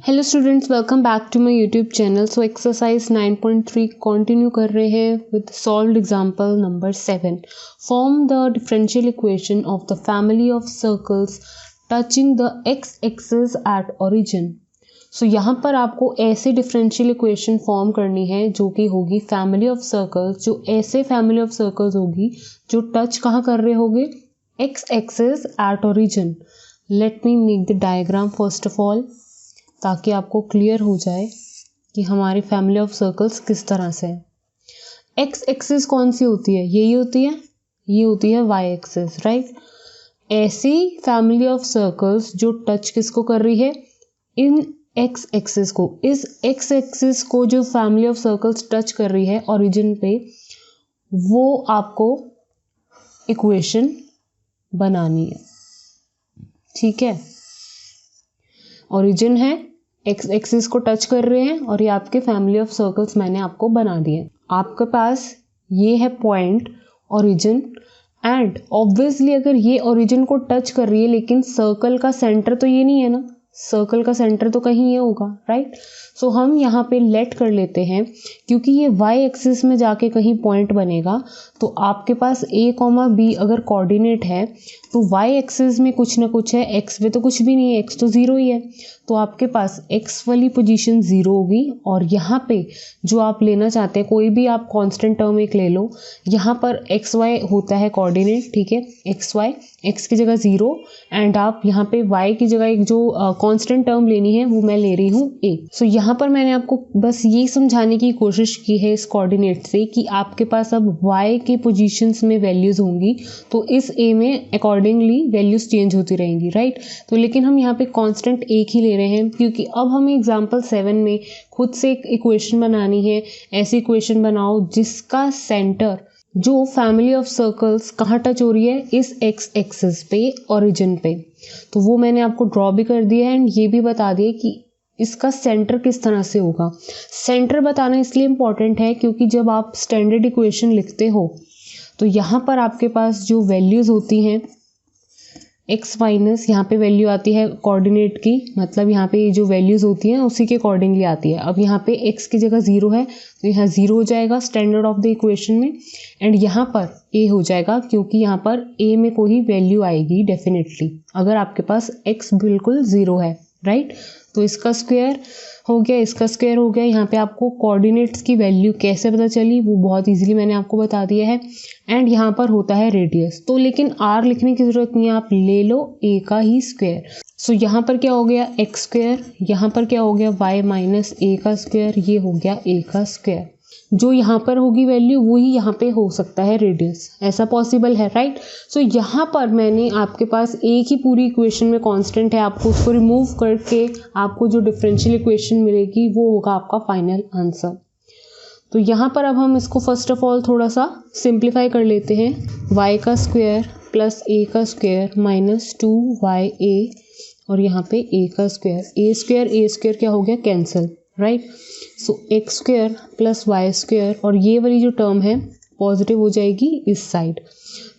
Hello students, welcome back to my YouTube channel. So exercise 9.3 continue कर रहे हैं with solved example number 7। Form the differential equation of the family of circles touching the x axis at origin. So यहाँ पर आपको ऐसे differential equation form करनी है जो कि होगी फैमिली ऑफ सर्कल्स, जो ऐसे फैमिली ऑफ सर्कल्स होगी जो टच कहाँ कर रहे होंगे, x axis at origin. Let me make the diagram first of all, ताकि आपको क्लियर हो जाए कि हमारी फैमिली ऑफ सर्कल्स किस तरह से है। एक्स एक्सिस कौन सी होती है, यही होती है, ये होती है वाई एक्सिस, राइट। ऐसी फैमिली ऑफ सर्कल्स जो टच किसको कर रही है, इन एक्स एक्सिस को। इस एक्स एक्सिस को जो फैमिली ऑफ सर्कल्स टच कर रही है ओरिजिन पे, वो आपको इक्वेशन बनानी है, ठीक है। ओरिजिन है, एक्स एक्सिस को टच कर रहे हैं और ये आपके फैमिली ऑफ सर्कल्स मैंने आपको बना दिए। आपके पास ये है पॉइंट ओरिजिन, एंड ऑब्वियसली अगर ये ओरिजिन को टच कर रही है, लेकिन सर्कल का सेंटर तो ये नहीं है ना, सर्कल का सेंटर तो कहीं ये होगा, राइट। सो हम यहाँ पे लेट कर लेते हैं, क्योंकि ये वाई एक्सिस में जाके कहीं पॉइंट बनेगा, तो आपके पास ए कॉमा बी अगर कोऑर्डिनेट है तो वाई एक्सिस में कुछ ना कुछ है, एक्स में तो कुछ भी नहीं है, एक्स तो ज़ीरो ही है। तो आपके पास एक्स वाली पोजीशन ज़ीरो होगी, और यहाँ पे जो आप लेना चाहते हैं, कोई भी आप कांस्टेंट टर्म एक ले लो। यहाँ पर एक्स वाई होता है कोऑर्डिनेट, ठीक है, एक्स वाई, एक्स की जगह ज़ीरो, एंड आप यहाँ पे वाई की जगह एक जो कांस्टेंट टर्म लेनी है वो मैं ले रही हूँ ए। सो यहाँ पर मैंने आपको बस ये समझाने की कोशिश की है इस कोऑर्डिनेट से कि आपके पास अब वाई के पोजीशंस में वैल्यूज होंगी, तो इस ए में अकॉर्डिंगली वैल्यूज चेंज होती रहेंगी, राइट। तो लेकिन हम यहाँ पे कांस्टेंट एक ही ले रहे हैं, क्योंकि अब हमें एग्जाम्पल 7 में खुद से एक इक्वेशन बनानी है। ऐसी इक्वेशन बनाओ जिसका सेंटर, जो फैमिली ऑफ सर्कल्स कहाँ टच हो रही है, इस एक्स एक्सिस पे, ओरिजिन पे। तो वो मैंने आपको ड्रॉ भी कर दिया है, एंड ये भी बता दिया कि इसका सेंटर किस तरह से होगा। सेंटर बताना इसलिए इम्पॉर्टेंट है क्योंकि जब आप स्टैंडर्ड इक्वेशन लिखते हो तो यहाँ पर आपके पास जो वैल्यूज़ होती हैं, एक्स माइनस यहाँ पे वैल्यू आती है कोऑर्डिनेट की, मतलब यहाँ पे जो वैल्यूज़ होती हैं उसी के अकॉर्डिंगली आती है। अब यहाँ पे एक्स की जगह ज़ीरो है, तो यहाँ ज़ीरो हो जाएगा स्टैंडर्ड ऑफ द इक्वेशन में, एंड यहाँ पर ए हो जाएगा, क्योंकि यहाँ पर ए में कोई वैल्यू आएगी डेफिनेटली अगर आपके पास एक्स बिल्कुल ज़ीरो है, राइट। तो इसका स्क्वायर हो गया, इसका स्क्वायर हो गया। यहाँ पे आपको कोऑर्डिनेट्स की वैल्यू कैसे पता चली वो बहुत इजीली मैंने आपको बता दिया है, एंड यहाँ पर होता है रेडियस। तो लेकिन आर लिखने की जरूरत नहीं है, आप ले लो ए का ही स्क्वायर। सो यहाँ पर क्या हो गया, एक्स स्क्वायर, यहाँ पर क्या हो गया, वाई माइनस ए का स्क्वायर, ये हो गया ए का स्क्वायर। जो यहाँ पर होगी वैल्यू वही यहाँ पे हो सकता है रेडियस, ऐसा पॉसिबल है, राइट। सो यहाँ पर मैंने आपके पास एक ही पूरी इक्वेशन में कांस्टेंट है, आपको उसको रिमूव करके आपको जो डिफरेंशियल इक्वेशन मिलेगी वो होगा आपका फाइनल आंसर। तो यहाँ पर अब हम इसको फर्स्ट ऑफ ऑल थोड़ा सा सिंप्लीफाई कर लेते हैं। वाई का स्क्वायर प्लस ए का स्क्वायर माइनस 2ya, और यहाँ पे ए का स्क्वायर, ए स्क्वायर क्या हो गया, cancel, right. So x square plus y square, और ये वाली जो टर्म है पॉजिटिव हो जाएगी इस साइड।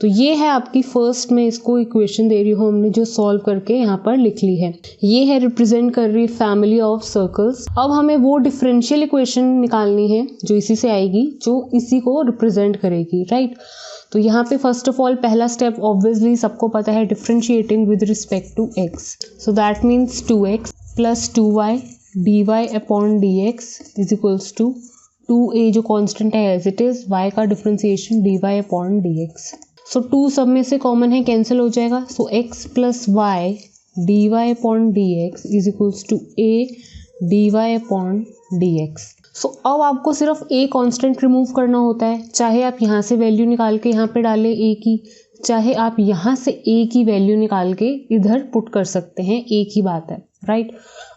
तो ये है आपकी फर्स्ट में इसको इक्वेशन दे रही हूँ हमने, जो सॉल्व करके यहाँ पर लिख ली है। ये है रिप्रेजेंट कर रही फैमिली ऑफ सर्कल्स। अब हमें वो डिफरेंशियल इक्वेशन निकालनी है जो इसी से आएगी, जो इसी को रिप्रेजेंट करेगी, राइट। तो यहाँ पे फर्स्ट ऑफ ऑल पहला स्टेप ऑब्वियसली सबको पता है, differentiating with respect to x. So that means 2x plus 2y dy upon dx is equals to 2a जो कांस्टेंट है एज इट इज, y का differentiation dy upon dx। So 2 सब में से कॉमन है, कैंसिल हो जाएगा। So x plus y dy upon dx is equals to a dy upon dx। So अब आपको सिर्फ a कांस्टेंट रिमूव करना होता है, चाहे आप यहाँ से वैल्यू निकाल के यहाँ पे डालें a की, चाहे आप यहाँ से a की वैल्यू निकाल के इधर पुट कर सकते हैं, एक ही बात है, राइट।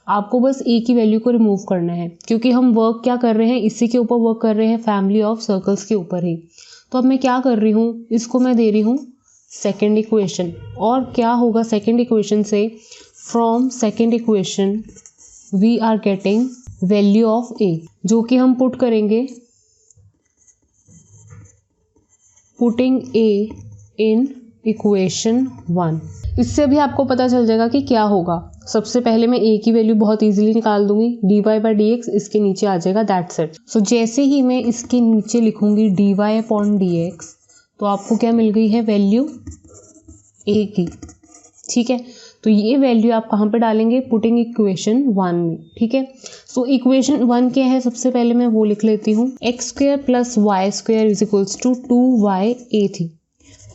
आपको बस ए की वैल्यू को रिमूव करना है, क्योंकि हम वर्क क्या कर रहे हैं, इसी के ऊपर वर्क कर रहे हैं, फैमिली ऑफ सर्कल्स के ऊपर ही। तो अब मैं क्या कर रही हूँ, इसको मैं दे रही हूँ सेकेंड इक्वेशन। और क्या होगा सेकेंड इक्वेशन से, from second equation we are getting value of a, जो कि हम पुट करेंगे, पुटिंग ए इन इक्वेशन 1। इससे भी आपको पता चल जाएगा कि क्या होगा। सबसे पहले मैं a की वैल्यू बहुत इजीली निकाल दूंगी, dy/dx इसके नीचे आ जाएगा, दैट्स इट। सो जैसे ही मैं इसके नीचे लिखूंगी dy/dx तो आपको क्या मिल गई है, वैल्यू a की। ठीक है, तो ये वैल्यू आप कहाँ पे डालेंगे, पुटिंग इक्वेशन 1 में। ठीक है, सो इक्वेशन 1 क्या है, सबसे पहले मैं वो लिख लेती हूँ, x² + y² = 2y a थी।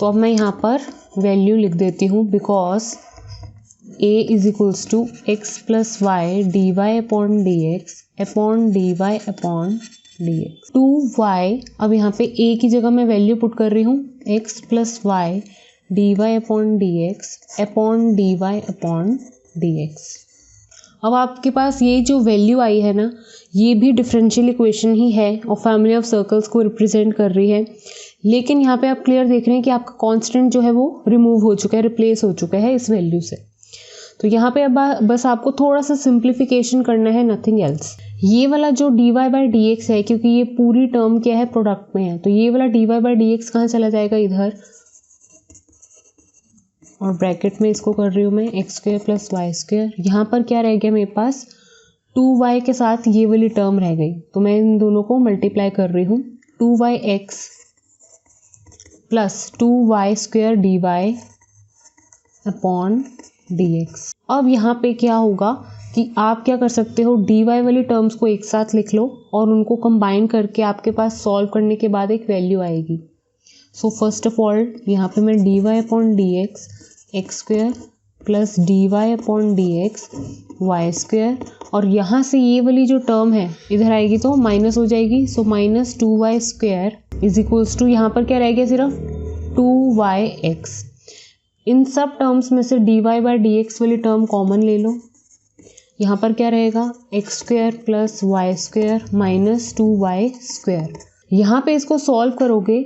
तो अब मैं यहाँ पर वैल्यू लिख देती हूँ, because a = x + y dy/dx dy/dx 2y। अब यहाँ पे a की जगह मैं वैल्यू पुट कर रही हूँ, x + y dy/dx dy/dx। अब आपके पास ये जो वैल्यू आई है ना, ये भी डिफरेंशियल इक्वेशन ही है और फैमिली ऑफ सर्कल्स को रिप्रेजेंट कर रही है। लेकिन यहाँ पे आप क्लियर देख रहे हैं कि आपका कांस्टेंट जो है वो रिमूव हो चुका है, रिप्लेस हो चुका है इस वैल्यू से। तो यहाँ पे अब बस आपको थोड़ा सा सिंप्लीफिकेशन करना है, नथिंग एल्स। ये वाला जो dy/dx है, क्योंकि ये पूरी टर्म क्या है, प्रोडक्ट में है, तो ये वाला dy/dx कहाँ चला जाएगा, इधर, और ब्रैकेट में इसको कर रही हूँ मैं x² + y²। यहाँ पर क्या रह गया मेरे पास, 2y के साथ ये वाली टर्म रह गई, तो मैं इन दोनों को मल्टीप्लाई कर रही हूँ, 2yx + 2y² dy/dx। अब यहाँ पे क्या होगा कि आप क्या कर सकते हो, dy वाली टर्म्स को एक साथ लिख लो और उनको कंबाइन करके आपके पास सॉल्व करने के बाद एक वैल्यू आएगी। सो फर्स्ट ऑफ ऑल यहाँ पे मैं dy/dx x² + dy/dx y², और यहाँ से ये वाली जो टर्म है इधर आएगी तो माइनस हो जाएगी, सो -2y² = यहाँ पर क्या रह गया, सिर्फ 2yx। इन सब टर्म्स में से dy/dx वाली टर्म कॉमन ले लो, यहाँ पर क्या रहेगा, x² + y² - 2y²। यहाँ पे इसको सॉल्व करोगे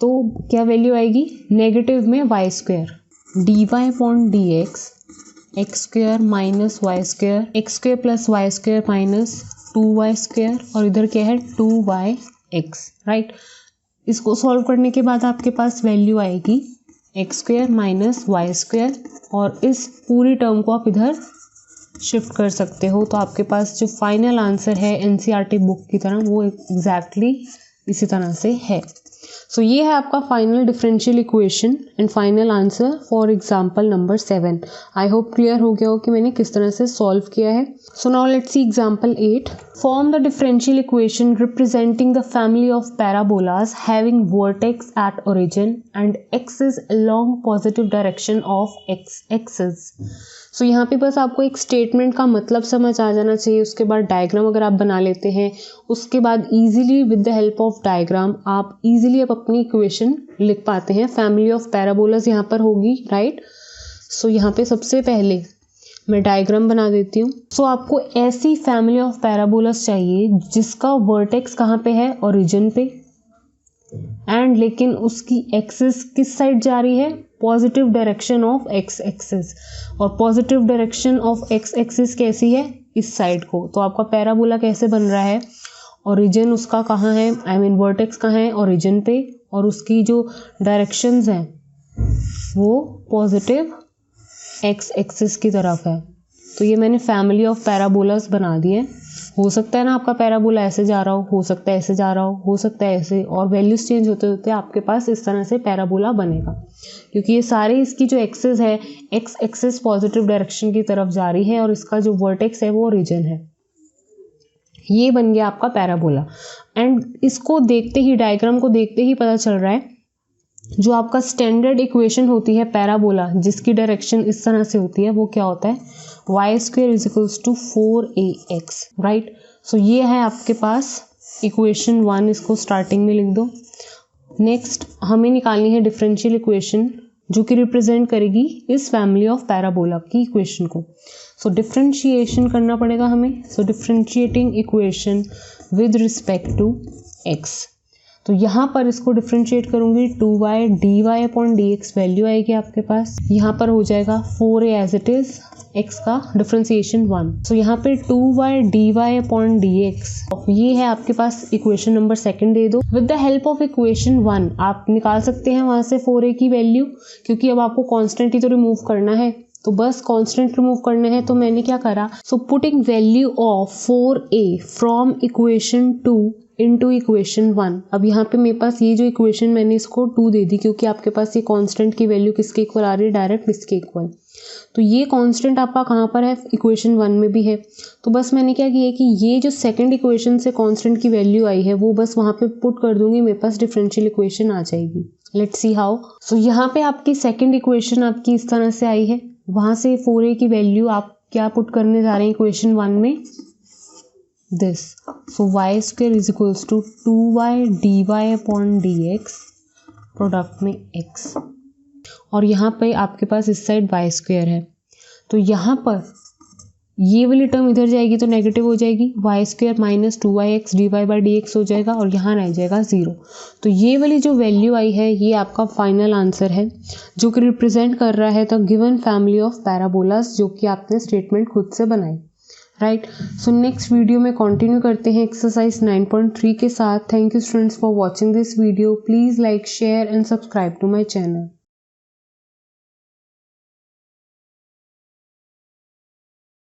तो क्या वैल्यू आएगी, नेगेटिव में y², dy/dx x² - y², x² + y² - 2y², और इधर क्या है, 2yx, राइट। इसको सॉल्व करने के बाद आपके पास वैल्यू आएगी x² - y², और इस पूरी टर्म को आप इधर शिफ्ट कर सकते हो, तो आपके पास जो फाइनल आंसर है एनसीईआरटी बुक की तरह वो एग्जैक्टली इसी तरह से है। सो ये है आपका final differential equation and final answer for example number 7। I hope clear हो गया हो कि मैंने किस तरह से सॉल्व किया है। So now let's see example 8। Form the differential equation representing the family of parabolas having vertex at origin and axis along positive direction of x axis. So यहाँ पे बस आपको एक स्टेटमेंट का मतलब समझ आ जाना चाहिए, उसके बाद डायग्राम अगर आप बना लेते हैं, उसके बाद easily with the help of diagram आप इजीली अपनी इक्वेशन लिख पाते हैं। फैमिली ऑफ पैराबोलास यहाँ पर होगी, राइट। सो यहाँ पे सबसे पहले मैं डायग्राम बना देती हूँ। सो आपको ऐसी फैमिली ऑफ पैराबोलास चाहिए जिसका वर्टेक्स कहाँ पे है, ओरिजिन पे, एंड लेकिन उसकी एक्सिस किस साइड जा रही है, positive direction of x axis, और positive direction of x axis कैसी है, इस साइड को। तो आपका पैराबोला कैसे बन रहा है, ओरिजिन उसका कहाँ है, आई मीन वर्टेक्स कहाँ है, ओरिजिन पे, और उसकी जो डायरेक्शंस हैं वो पॉजिटिव एक्स एक्सिस की तरफ है। तो ये मैंने फैमिली ऑफ पैराबोलास बना दिए। हो सकता है ना आपका पैराबोला ऐसे जा रहा हो सकता है ऐसे जा रहा हो सकता है ऐसे, और वैल्यूज चेंज होते होते आपके पास इस तरह से पैराबोला बनेगा, क्योंकि ये सारे इसकी जो एक्सिस है, एक्स एक्सिस पॉजिटिव डायरेक्शन की तरफ जा रही है और इसका जो वर्टेक्स है वो ओरिजिन है। ये बन गया आपका पैराबोला। एंड इसको देखते ही, डायग्राम को देखते ही पता चल रहा है जो आपका स्टैंडर्ड इक्वेशन होती है पैराबोला जिसकी डायरेक्शन इस तरह से होती है, वो क्या होता है, y² = 4ax, राइट। सो ये है आपके पास इक्वेशन 1, इसको स्टार्टिंग में लिख दो। नेक्स्ट हमें निकालनी है डिफरेंशियल इक्वेशन जो कि रिप्रेजेंट करेगी इस फैमिली ऑफ पैराबोला की इक्वेशन को। सो डिफरेंशिएशन करना पड़ेगा हमें। So differentiating equation with respect to x। तो यहाँ पर इसको डिफ्रेंशिएट करूँगी 2y dy upon dx value आएगी आपके पास। यहाँ पर हो जाएगा 4a as it is, x का डिफ्रेंसिएशन 1। तो यहाँ पे 2y dy अपॉन dx ये है आपके पास इक्वेशन नंबर सेकंड दे दो। With the help of equation 1 आप निकाल सकते हैं वहाँ से 4a की वैल्यू, क्योंकि अब आपको कांस्टेंट ही तो रिमूव करना है, तो बस कांस्टेंट रिमूव करना है। तो मैंने क्या करा, so putting value of 4a from equation 2 into equation 1। अब यहाँ पे मेरे पास ये जो इक्वेशन मैंने इसको 2 दे दी, क्योंकि आपके पास ये कांस्टेंट की वैल्यू किसके इक्वल आ रही है, डायरेक्ट इसके इक्वल। तो ये कांस्टेंट आपका कहाँ पर है, इक्वेशन 1 में भी है। तो बस मैंने क्या किया कि ये जो सेकंड इक्वेशन से कांस्टेंट की वैल्यू आई है वो बस वहाँ पे पुट कर दूंगी, मेरे पास डिफरेंशियल इक्वेशन आ जाएगी। Let's see how. सो यहाँ पे आपकी सेकंड इक्वेशन आपकी इस तरह से आई है, वहाँ से 4a की वैल्यू आप क्या पुट करने जा रहे हैं इक्वेशन 1 में, this. So y square is equals to 2y dy upon dx product में x, और यहाँ पे आपके पास इस साइड y स्क्वायर है। तो यहाँ पर ये वाली टर्म इधर जाएगी तो नेगेटिव हो जाएगी, y square minus 2yx dy by dx हो जाएगा, और यहाँ रह जाएगा 0। तो ये वाली जो वैल्यू आई है ये आपका फाइनल आंसर है, जो कि रिप्रेजेंट कर रहा है the given family of parabolas, जो कि आपने स्टेटमेंट खुद से बनाई, राइट। सो नेक्स्ट वीडियो में कंटिन्यू करते हैं एक्सरसाइज 9.3 के साथ। Thank you students for watching this video. Please like, share and subscribe to my channel.